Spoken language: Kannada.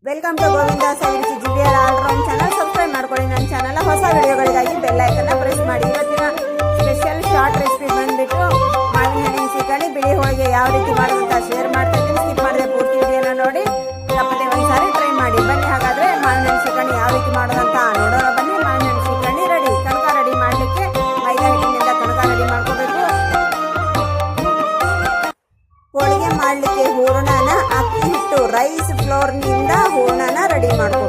Welcome to Govinda science GBR all round channel. Subscribe ಮಾಡ್ಕೊಳ್ಳಿ ನನ್ನ ಚಾನಲ್. ಹೊಸ ವಿಡಿಯೋಗಳಿಗಾಗಿ ಬೆಲ್ ಐಕನ್ನ ಪ್ರೆಸ್ ಮಾಡಿ. ಇವತ್ತಿನ ಸ್ಪೆಷಲ್ ಶಾರ್ಟ್ ರೆಸಿಪಿ ಬಂದ್ಬಿಟ್ಟು ಮಾವಿನ ಹಣ್ಣಿನ ಸೀಕರಣೆ ಬಿಳಿ ಹೋಳಿಗೆ ಯಾವ ರೀತಿ ಮಾಡೋದಂತ ಶೇರ್ ಮಾಡ್ತಾ ಇದ್ದೀನಿ. ಸ್ಕಿಪ್ ಮಾಡದೆ ಪೂರ್ತಿ ವಿಡಿಯೋನ ನೋಡಿ, ತಪ್ಪದೆ ಒಂದ್ಸಾರಿ ಟ್ರೈ ಮಾಡಿ. ಬನ್ನಿ ಹಾಗಾದ್ರೆ ಮಾವಿನ ಹಣ್ಣಿನ ಸೀಕರಣೆ ಯಾವ ರೀತಿ ಮಾಡೋದಂತ ನೋಡೋಣ. ಬನ್ನಿ. ಮಾವಿನ ಹಣ್ಣಿನ ಸೀಕರಣೆ ರೆಡಿ. ಕಣಕ ರೆಡಿ ಮಾಡಲಿಕ್ಕೆ ಮೈದಾ ಹಿಟ್ಟಿನಿಂದ ಕಣಕ ರೆಡಿ ಮಾಡ್ಕೋಬೇಕು. ಹೋಳಿಗೆ ಮಾಡಲಿಕ್ಕೆ ಹೂರಣನ ಅಕ್ಕಿ ಹಿಟ್ಟು ರೈಸ್ ಫ್ಲೋರ್ನಿಂದ ಹೂರಣನ ರೆಡಿ ಮಾಡ್ಕೋಬೇಕು.